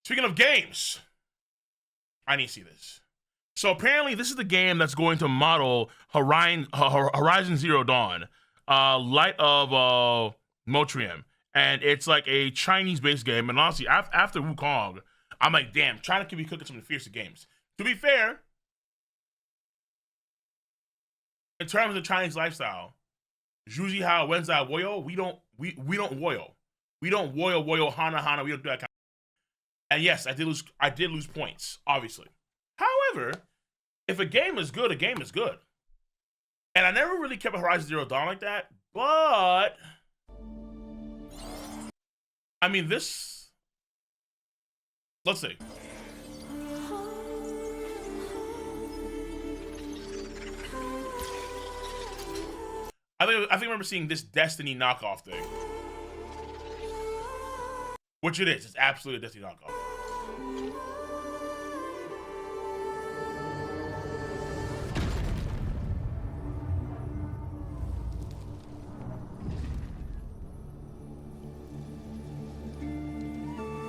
Speaking of games, I need to see this. So apparently, this is the game that's going to model Horizon Zero Dawn, light of Motiram, and it's like a Chinese-based game. And honestly, after Wukong, I'm like, damn, China could be cooking some fierce games. To be fair, in terms of Chinese lifestyle, Juji Ha Wenzai Woyo, we don't woyo. We don't woyo hana. We don't do that kind of. And yes, I did lose points, obviously. However, if a game is good, a game is good. And I never really kept Horizon Zero Dawn like that, but I mean this, let's see. I think I remember seeing this Destiny knockoff thing. Which it is. It's absolutely a Destiny knockoff.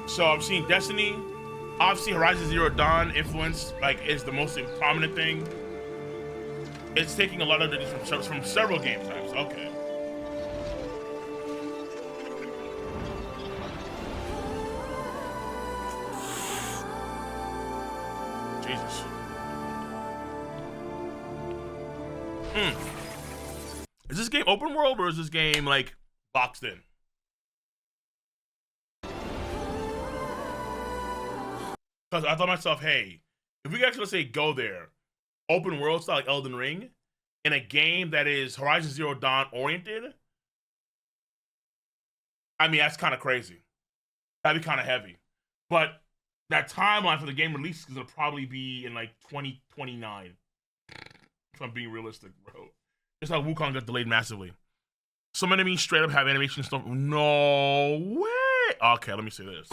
So I'm seeing Destiny. Obviously, Horizon Zero Dawn influence is the most prominent thing. It's taking a lot of it from several game types. Okay. Jesus. Is this game open world or is this game like boxed in? Because I thought to myself, hey, if we could actually, let's say, go there, open world style like Elden Ring, in a game that is Horizon Zero Dawn oriented, I mean, that's kind of crazy. That'd be kind of heavy. But that timeline for the game release is going to probably be in like 2029. If I'm being realistic, bro. Just how Wukong got delayed massively. Some enemies straight up have animation stuff. No way. Okay, let me see this.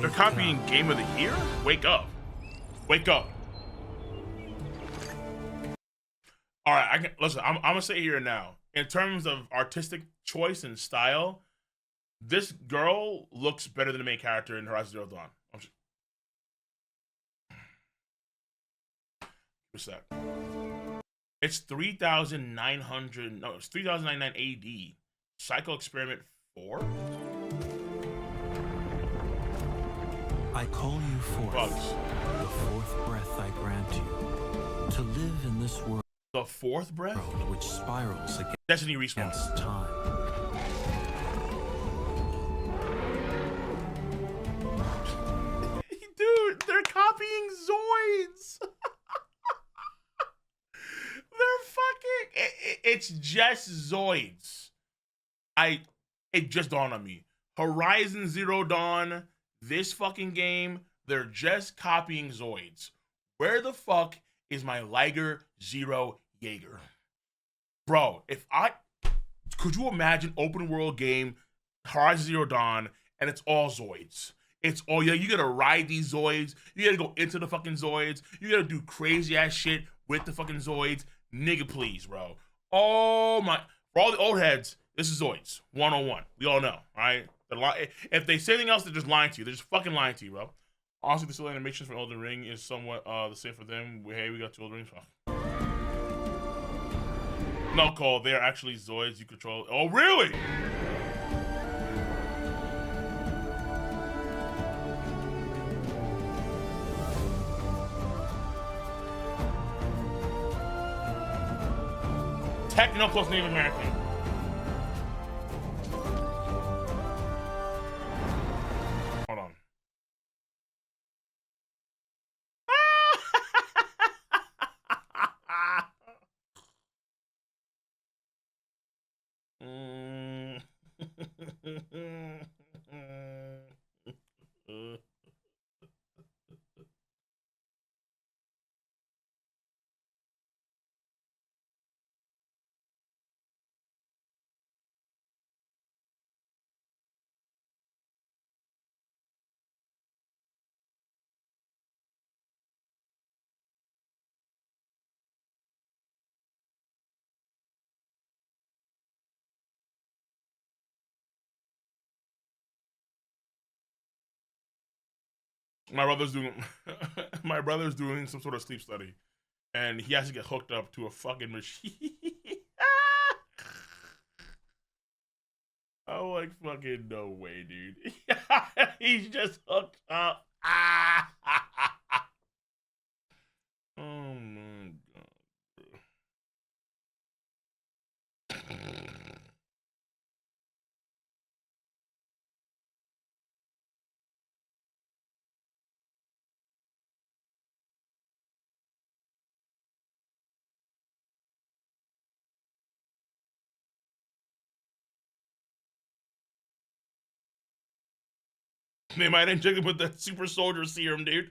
They're copying Game of the Year? Wake up. Wake up. All right, listen, I'm going to say here now. In terms of artistic choice and style, this girl looks better than the main character in Horizon Zero Dawn. What's that? It's 3,900. No, it's 3,099 AD. Cycle Experiment 4? I call you forth. Bugs. The fourth breath I grant you. To live in this world. The fourth breath? Which spirals against Destiny respawn. time. Dude, they're copying Zoids. They're fucking. It's just Zoids. It just dawned on me. Horizon Zero Dawn. This fucking game, they're just copying Zoids. Where the fuck is my Liger Zero Jaeger? Bro, could you imagine open world game, Horizon Zero Dawn, and it's all Zoids? It's all, yeah, you gotta ride these Zoids, you gotta go into the fucking Zoids, you gotta do crazy ass shit with the fucking Zoids. Nigga, please, bro. Oh my, for all the old heads, this is Zoids 101. We all know, right? If they say anything else, they're just lying to you. They're just fucking lying to you, bro. Honestly, the still animations for Elden Ring is somewhat the same for them. Hey, we got 2 Elden Rings. No, Cole, they're actually Zoids you control. Oh, really? Techno plus Native American. Hold on. My brother's doing my brother's doing some sort of sleep study, and he has to get hooked up to a fucking machine. I'm like, fucking no way, dude. He's just hooked up. Oh my god. They might inject him with that super soldier serum, dude.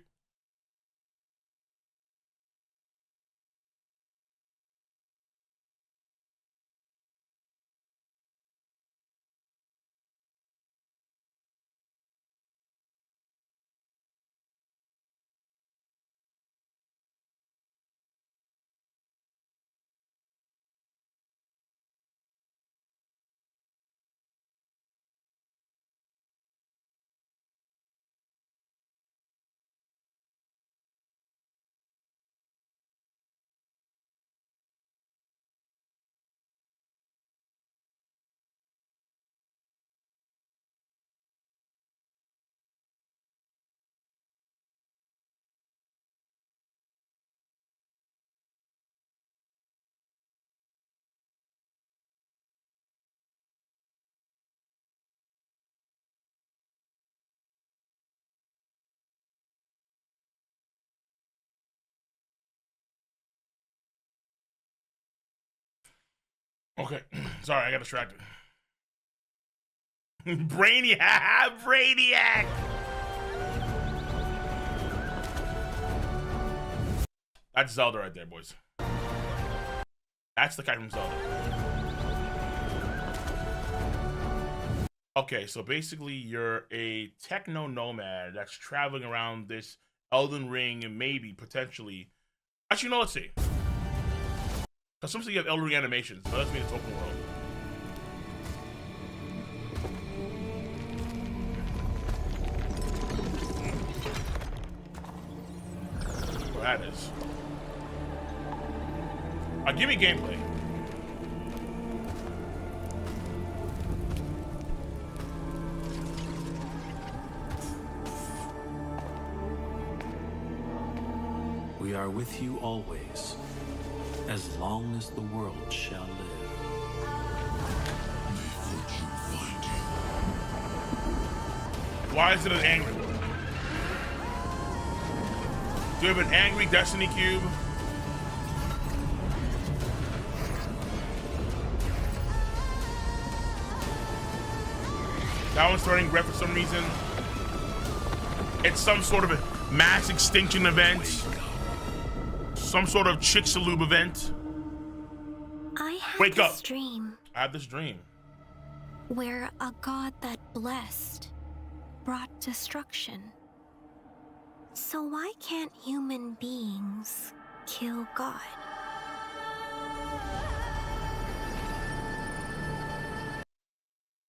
Okay, sorry, I got distracted. Brainiac, Brainiac. That's Zelda right there, boys. That's the guy from Zelda. Okay, so basically you're a techno nomad that's traveling around this Elden Ring and maybe potentially. Actually, no, let's see. Because sometimes you have Elden Ring animations, but let's mean it's open world. What that is. Give me gameplay. We are with you always, as long as the world shall live. Why is it an angry one? Do you have an angry Destiny cube? That one's turning red for some reason. It's some sort of a mass extinction event. Some sort of Chicxulub event. I had Wake this up. dream I had this dream. where a god that blessed brought destruction. So why can't human beings kill God?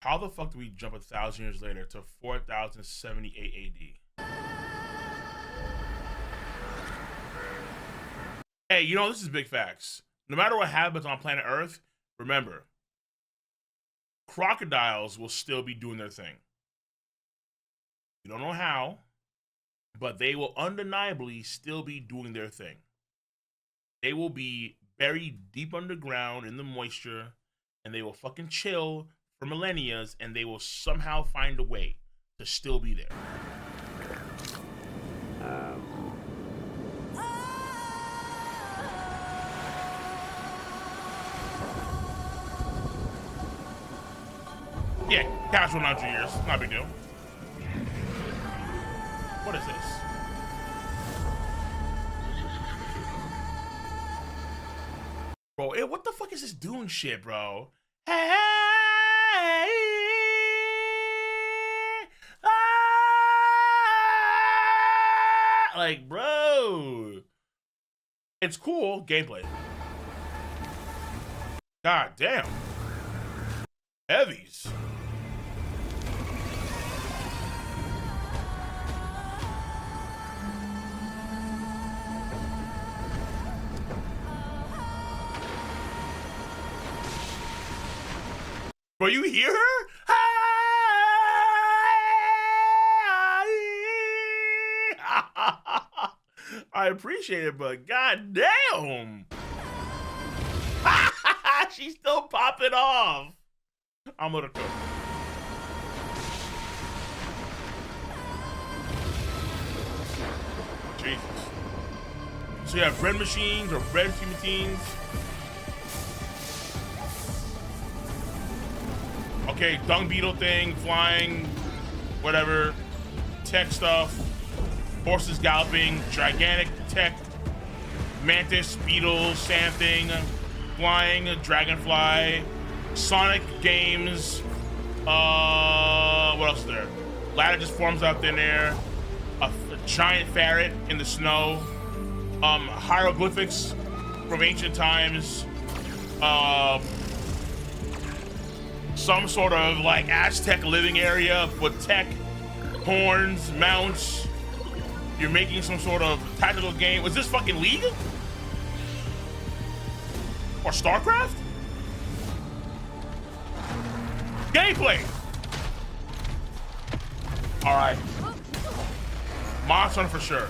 How the fuck do we jump 1,000 years later to 4078 AD? Hey, you know, this is big facts. No matter what happens on planet Earth, remember, crocodiles will still be doing their thing. You don't know how, but they will undeniably still be doing their thing. They will be buried deep underground in the moisture, and they will fucking chill for millennia, and they will somehow find a way to still be there. Yeah, casual 9 years, not a big deal. What is this? Bro, what the fuck is this doing shit, bro? Hey, like, bro, it's cool gameplay. God damn, heavies. Bro, you hear her? I appreciate it, but goddamn. She's still popping off. I'm gonna cook. Jesus. So you have bread machines or bread machines. Okay, dung beetle thing, flying, whatever. Tech stuff. Horses galloping, gigantic tech. Mantis, beetle, sand thing, flying, dragonfly, Sonic games. What else is there? Ladder just forms out thin air. A giant ferret in the snow. Hieroglyphics from ancient times. Some sort of like Aztec living area with tech, horns, mounts. You're making some sort of tactical game. Was this fucking League? Or StarCraft? Gameplay! Alright. Monster Hunter for sure.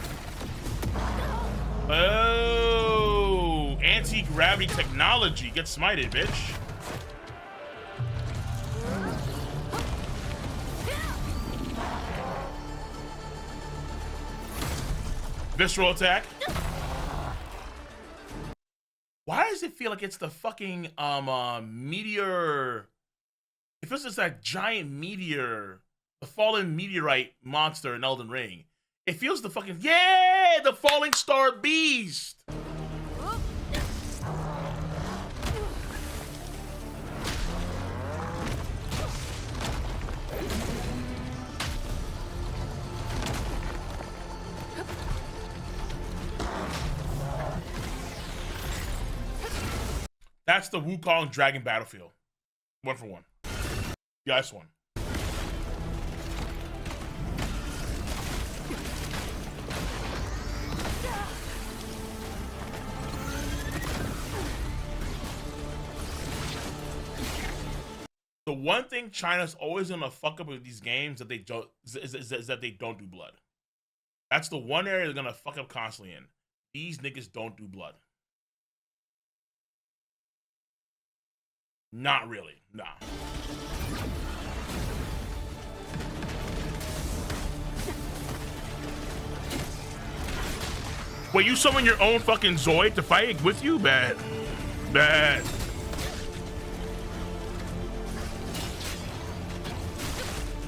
Oh, anti-gravity technology. Get smited, bitch. Visceral attack. Why does it feel like it's the fucking meteor? It feels like that giant meteor, the fallen meteorite monster in Elden Ring. It feels the fucking, yeah, the falling star beast. That's the Wukong Dragon Battlefield. 1 for 1. The ice one. The one thing China's always gonna fuck up with these games that they don't is that they don't do blood. That's the one area they're gonna fuck up constantly in. These niggas don't do blood. Not really, nah. Wait, you summon your own fucking Zoid to fight with you? Bad. Bad.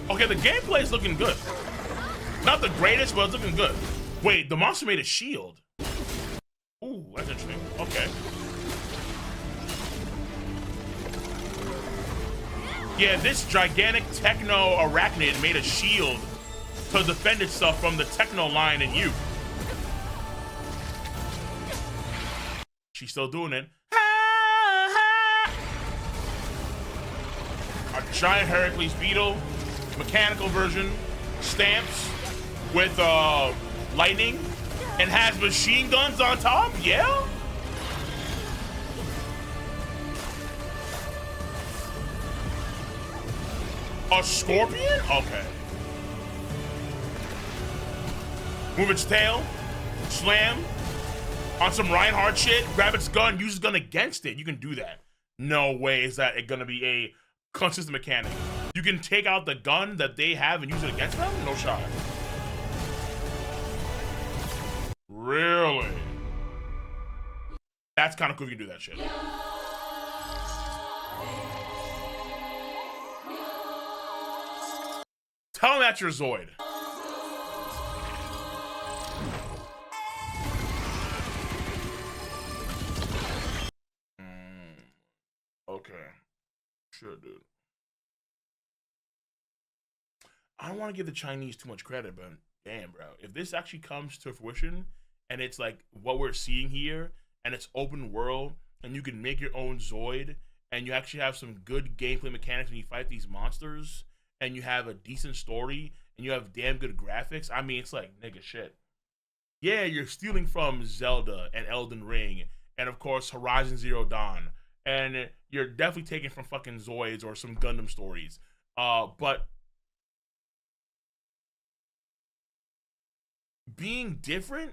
Okay, the gameplay is looking good. Not the greatest, but it's looking good. Wait, the monster made a shield. Ooh, that's interesting. Okay. Yeah, this gigantic techno arachnid made a shield to defend itself from the techno line in you. She's still doing it. A giant Heracles beetle, mechanical version, stamps with lightning, and has machine guns on top. Yeah. A scorpion? Okay. Move its tail, slam on some Reinhardt shit, grab its gun, use its gun against it. You can do that. No way is that it gonna be a consistent mechanic. You can take out the gun that they have and use it against them? No shot. Really? That's kind of cool if you do that shit. Tell him that's your Zoid. Okay. Sure, dude. I don't want to give the Chinese too much credit, but damn, bro. If this actually comes to fruition and it's like what we're seeing here and it's open world and you can make your own Zoid and you actually have some good gameplay mechanics when you fight these monsters and you have a decent story and you have damn good graphics, I mean, it's like, nigga, shit. Yeah, you're stealing from Zelda and Elden Ring and, of course, Horizon Zero Dawn and you're definitely taken from fucking Zoids or some Gundam stories. But being different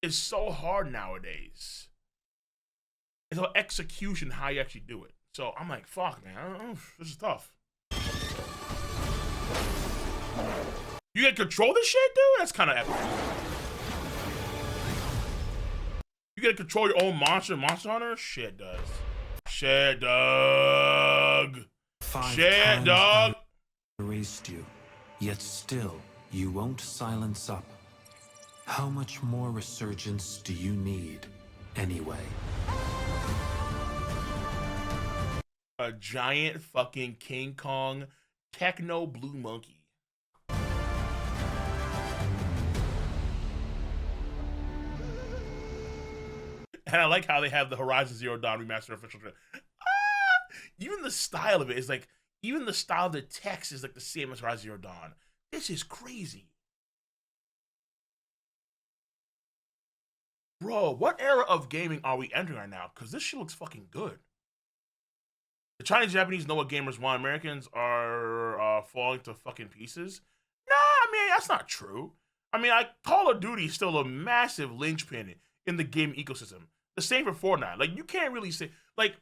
is so hard nowadays. It's about execution, how you actually do it. So I'm like, fuck, man, I don't know, this is tough. You can control this shit, dude? That's kind of epic. You get to control your own monster, Monster Hunter? Shit does. Shit, dog. Shit, dog. Erased you, yet still you won't silence up. How much more resurgence do you need, anyway? A giant fucking King Kong techno blue monkey. And I like how they have the Horizon Zero Dawn remastered official trailer. Even the style of it is like, even the style of the text is like the same as Horizon Zero Dawn. This is crazy. Bro, what era of gaming are we entering right now? Because this shit looks fucking good. The Chinese and Japanese know what gamers want. Americans are falling to fucking pieces. Nah, I mean, that's not true. I mean, Call of Duty is still a massive linchpin in the game ecosystem. The same for Fortnite. Like, you can't really say, like,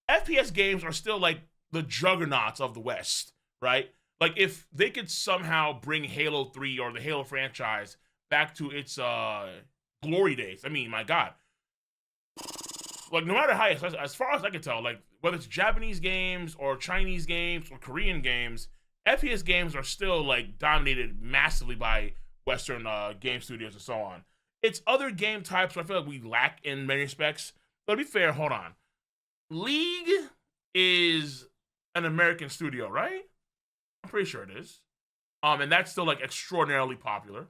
FPS games are still like the juggernauts of the West, right? Like, if they could somehow bring Halo 3 or the Halo franchise back to its glory days, I mean, my God. Like, no matter how, as far as I can tell, like, whether it's Japanese games or Chinese games or Korean games, FPS games are still, like, dominated massively by Western game studios and so on. It's other game types where I feel like we lack in many respects. But to be fair, hold on. League is an American studio, right? I'm pretty sure it is. And that's still, like, extraordinarily popular.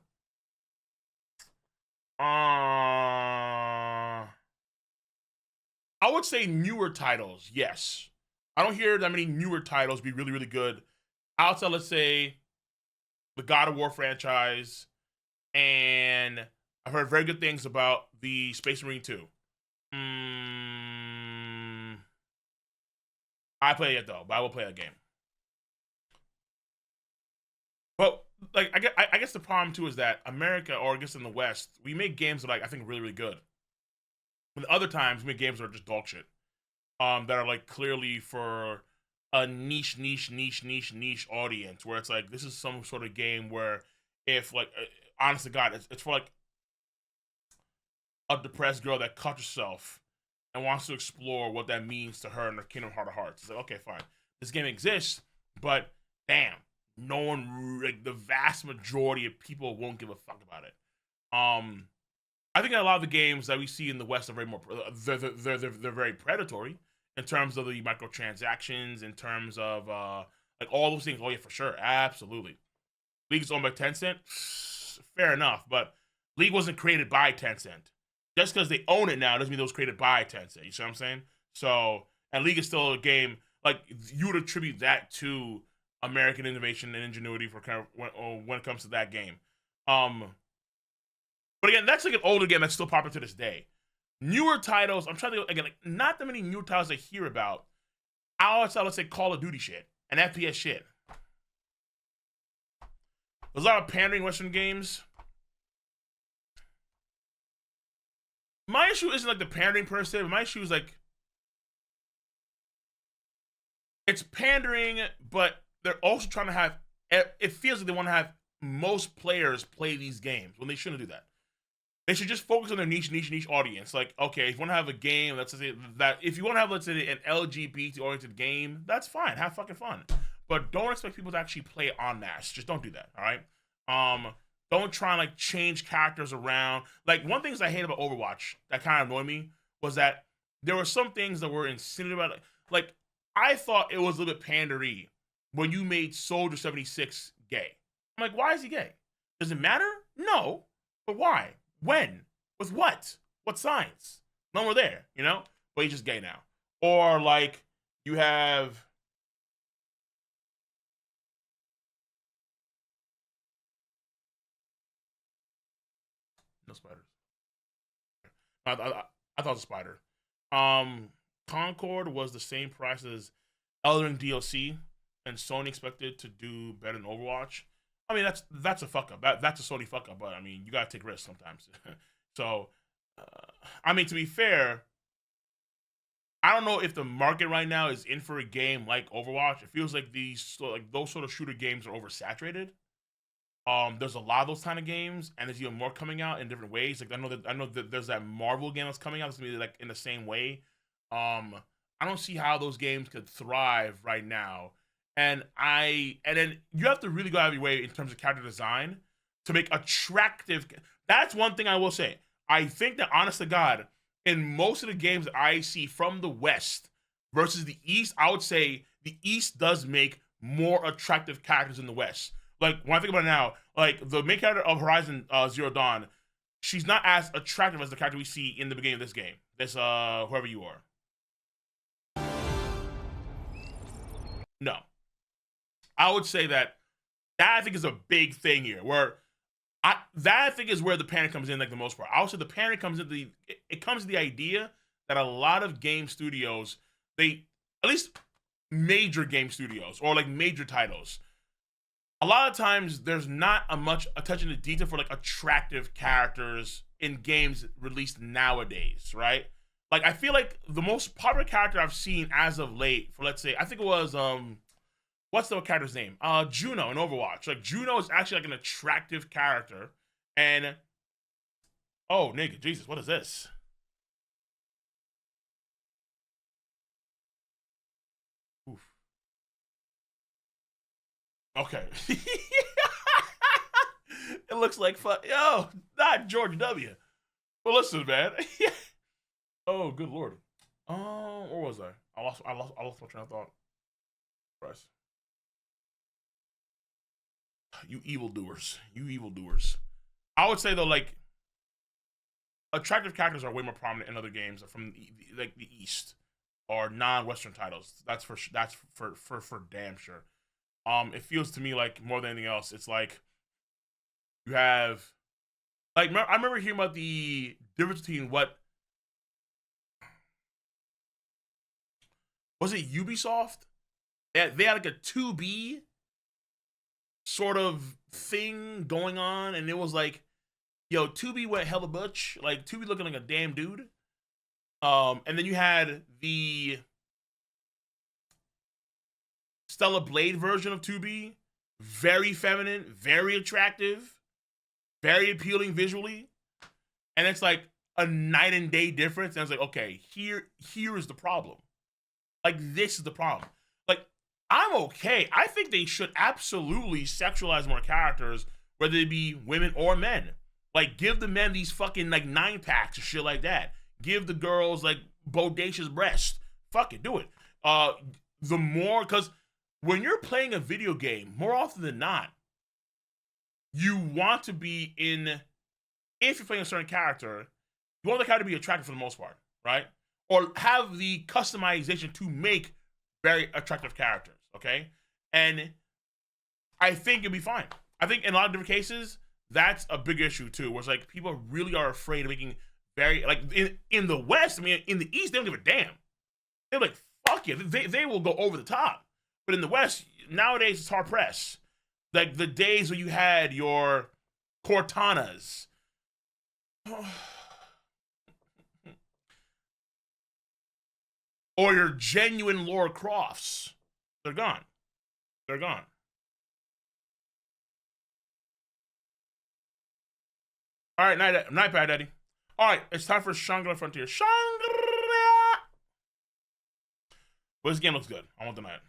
I would say newer titles, yes. I don't hear that many newer titles be really, really good. Outside, let's say, the God of War franchise, and I've heard very good things about the Space Marine 2. I play it though, but I will play that game. But like, I guess the problem too is that America, or I guess in the West, we make games that like I think really, really good. But other times we make games that are just dog shit. That are like clearly for a niche audience, where it's like this is some sort of game where if like honest to God, it's for like a depressed girl that cut herself and wants to explore what that means to her in her Kingdom Heart of Hearts. It's like, okay, fine. This game exists, but damn, no one, like the vast majority of people won't give a fuck about it. I think a lot of the games that we see in the West are very more, they're very predatory in terms of the microtransactions, in terms of like all those things. Oh yeah, for sure, absolutely. League is owned by Tencent, fair enough, but League wasn't created by Tencent. Just because they own it now doesn't mean it was created by Tencent. You see what I'm saying? So, and League is still a game, like, you would attribute that to American innovation and ingenuity for kind of when it comes to that game. But again, that's like an older game that's still popular to this day. Newer titles, I'm trying to, again, like, not that many newer titles I hear about outside, let's say, Call of Duty shit and FPS shit. There's a lot of pandering Western games. My issue isn't like the pandering per se, but my issue is like it's pandering, but they're also trying to have. It feels like they want to have most players play these games when they shouldn't do that. They should just focus on their niche audience. Like, okay, if you want to have a game, let's say that if you want to have, let's say, an LGBT oriented game, that's fine. Have fucking fun, but don't expect people to actually play en masse. Just don't do that. All right. Don't try and like change characters around. Like one thing I hate about Overwatch that kind of annoyed me was that there were some things that were insinuated about it. Like I thought it was a little bit pandery when you made Soldier 76 gay. I'm like, why is he gay? Does it matter? No. But why? When? With what? What signs? None were there, you know? But he's just gay now. Or like you have no spiders. I thought it was a spider. Concord was the same price as Elden Ring DLC, and Sony expected to do better than Overwatch. I mean, that's a fuck up. That's a Sony fuck up. But I mean, you gotta take risks sometimes. So, I mean, to be fair, I don't know if the market right now is in for a game like Overwatch. It feels like those sort of shooter games are oversaturated. There's a lot of those kind of games, and there's even more coming out in different ways. Like I know that there's that Marvel game that's coming out. It's gonna be like in the same way. I don't see how those games could thrive right now. And then you have to really go out of your way in terms of character design to make attractive. That's one thing I will say. I think that, honest to God, in most of the games that I see from the West versus the East, I would say the East does make more attractive characters than the West. Like, when I think about it now, like, the main character of Horizon Zero Dawn, she's not as attractive as the character we see in the beginning of this game. This, whoever you are. No. I would say that I think is a big thing here, where that I think is where the panic comes in, like, the most part. I would say the panic comes into it comes to the idea that a lot of game studios, at least major game studios or like major titles, a lot of times there's not a much attention to detail for like attractive characters in games released nowadays, right? Like, I feel like the most popular character I've seen as of late, for, let's say, I think it was what's the character's name? Juno in Overwatch. Like, Juno is actually like an attractive character, and oh nigga, Jesus, what is this? Oof. Okay. It looks like yo, not George W. But listen, man. Oh, good lord. Where was I? I lost my train of thought. Press. You evildoers. You evildoers. I would say though, like, attractive characters are way more prominent in other games from like the East or non-Western titles. That's for damn sure. It feels to me like more than anything else, it's like you have, like, I remember hearing about the difference between what was it, Ubisoft? They had like a 2B sort of thing going on, and it was like, yo, 2B went hella butch, like 2B looking like a damn dude. And then you had the Stella Blade version of 2B, very feminine, very attractive, very appealing visually, and it's like a night and day difference. And it's like, okay, here is the problem. Like, this is the problem. Like, I'm okay. I think they should absolutely sexualize more characters, whether they be women or men. Like, give the men these fucking like 9-packs or shit like that. Give the girls like bodacious breasts. Fuck it, do it. The more, because when you're playing a video game, more often than not, you want to be in, if you're playing a certain character, you want the character to be attractive for the most part, right? Or have the customization to make very attractive characters, okay? And I think you'll be fine. I think in a lot of different cases, that's a big issue too, where it's like people really are afraid of making very, like, in the West, I mean, in the East, they don't give a damn. They're like, fuck you. They will go over the top. But in the West, nowadays, it's hard pressed. Like the days where you had your Cortanas. Or your genuine Laura Crofts. They're gone. They're gone. All right, night bad, Eddie. All right, it's time for Shangri-La Frontier. Shangri-La! Well, this game looks good. I won't deny it.